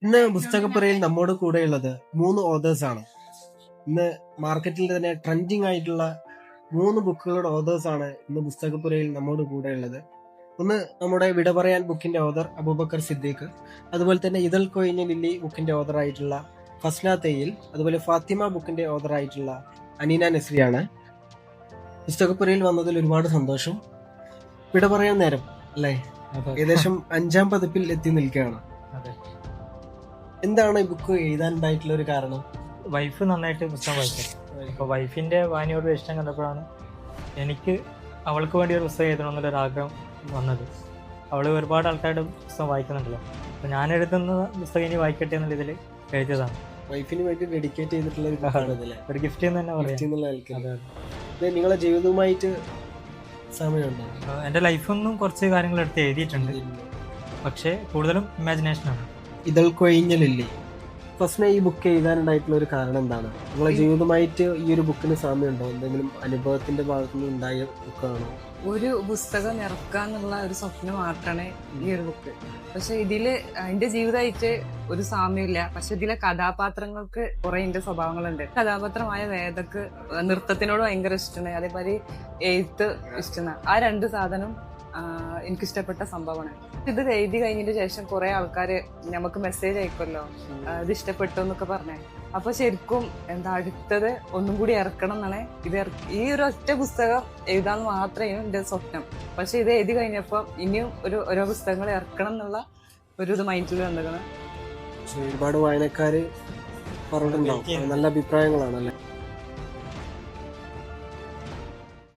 ഇന്ന് പുസ്തകപ്പുരയിൽ നമ്മോട് കൂടെയുള്ളത് 3 ഓതേഴ്സ് ആണ്. ഇന്ന് മാർക്കറ്റിൽ തന്നെ ട്രെൻഡിങ് ആയിട്ടുള്ള 3 ബുക്കുകളുടെ ഓതേഴ്സ് ആണ് ഇന്ന് പുസ്തകപ്പുരയിൽ നമ്മോട് കൂടെയുള്ളത്. ഒന്ന് നമ്മുടെ വിട പറയാൻ ബുക്കിന്റെ ഓതർ അബൂബക്കർ സിദ്ദീഖ്, അതുപോലെ തന്നെ ഇതൾ കൊയിഞ്ഞ ലില്ലി ബുക്കിന്റെ ഓതർ ആയിട്ടുള്ള ഫസ്ന തെയ്യിൽ, അതുപോലെ ഫാത്തിമ ബുക്കിന്റെ ഓതർ ആയിട്ടുള്ള അനീന നസ്രിയാണ്. പുസ്തകപ്പുരയിൽ വന്നതിൽ ഒരുപാട് സന്തോഷം. വിട പറയാൻ നേരം അല്ലേ, ഏകദേശം 5-ാം പതിപ്പിൽ എത്തി നിൽക്കുകയാണ്. എന്താണ് ഈ ബുക്ക് എഴുതാനുണ്ടായിട്ടുള്ള ഒരു കാരണം? വൈഫ് നന്നായിട്ട് പുസ്തകം വായിക്കും. അപ്പോൾ വൈഫിൻ്റെ വായനയോട് ഇഷ്ടം കണ്ടപ്പോഴാണ് എനിക്ക് അവൾക്ക് വേണ്ടി ഒരു പുസ്തകം എഴുതണമെന്നുള്ളൊരു ആഗ്രഹം വന്നത്. അവൾ ഒരുപാട് ആൾക്കാരുടെ പുസ്തകം വായിക്കുന്നുണ്ടല്ലോ, അപ്പോൾ ഞാൻ എഴുതുന്ന പുസ്തകം ഇനി വായിക്കട്ടെ എന്നുള്ള ഇതിൽ എഴുതിയതാണ്. വൈഫിന് വേണ്ടി ഡെഡിക്കേറ്റ് ചെയ്തിട്ടുള്ള ഒരു ബുക്കാണ് ഇതല്ലേ? ഒരു ഗിഫ്റ്റ് എന്ന് തന്നെ പറയാം. നിങ്ങളെ ജീവിതവുമായിട്ട് സമയമുണ്ടോ? എൻ്റെ ലൈഫൊന്നും കുറച്ച് കാര്യങ്ങൾ എടുത്ത് എഴുതിയിട്ടുണ്ട്, പക്ഷേ കൂടുതലും ഇമാജിനേഷനാണ്. ഇതൾ കൊയിഞ്ഞലില്ലേ, ഫസ്റ്റിനെ ഈ ബുക്ക് എഴുതാനുണ്ടായിട്ടുള്ള ഒരു കാരണം എന്താണ്? നിങ്ങളെ ജീവിതമായിട്ട് ഈ ഒരു ബുക്കിന് സാമ്യമുണ്ടോ? എന്തെങ്കിലും അനുഭവത്തിന്റെ ഭാഗത്തുനിന്ന് ഉണ്ടായ ബുക്കാണോ? ഒരു പുസ്തകം ഇറക്കാന്നുള്ള ഒരു സ്വപ്നം മാത്രമാണ് ഈ ഒരു ബുക്ക്. പക്ഷെ ഇതില് എന്റെ ജീവിതമായിട്ട് ഒരു സാമ്യമില്ല. പക്ഷെ ഇതിലെ കഥാപാത്രങ്ങൾക്ക് കുറെ എന്റെ സ്വഭാവങ്ങളുണ്ട്. കഥാപാത്രമായ വേദക്ക് നൃത്തത്തിനോട് ഭയങ്കര ഇഷ്ടമാണ്, അതേപോലെ എഴുത്ത് ഇഷ്ടമാണ്. ആ രണ്ട് സാധനം എനിക്കിഷ്ടപ്പെട്ട സംഭവമാണ്. ഇത് എഴുതി കഴിഞ്ഞതിന് ശേഷം കുറെ ആൾക്കാര് നമുക്ക് മെസ്സേജ് അയക്കുമല്ലോ, ഇത് ഇഷ്ടപ്പെട്ടു എന്നൊക്കെ പറഞ്ഞേ. അപ്പൊ ശരിക്കും അടുത്തത് ഒന്നും കൂടി ഇറക്കണം എന്നാണ്. ഈ ഒരു ഒറ്റ പുസ്തകം എഴുതാന്ന് മാത്രമേ എന്റെ സ്വപ്നം. പക്ഷെ ഇത് എഴുതി കഴിഞ്ഞപ്പോ ഇനിയും ഓരോ പുസ്തകങ്ങൾ ഇറക്കണം എന്നുള്ള ഇത് മൈൻഡിൽ വന്നിരിക്കണം. ഒരുപാട് വായനക്കാര് പറഞ്ഞിട്ടുണ്ടാവും, നല്ല അഭിപ്രായങ്ങളാണ് അല്ലേ?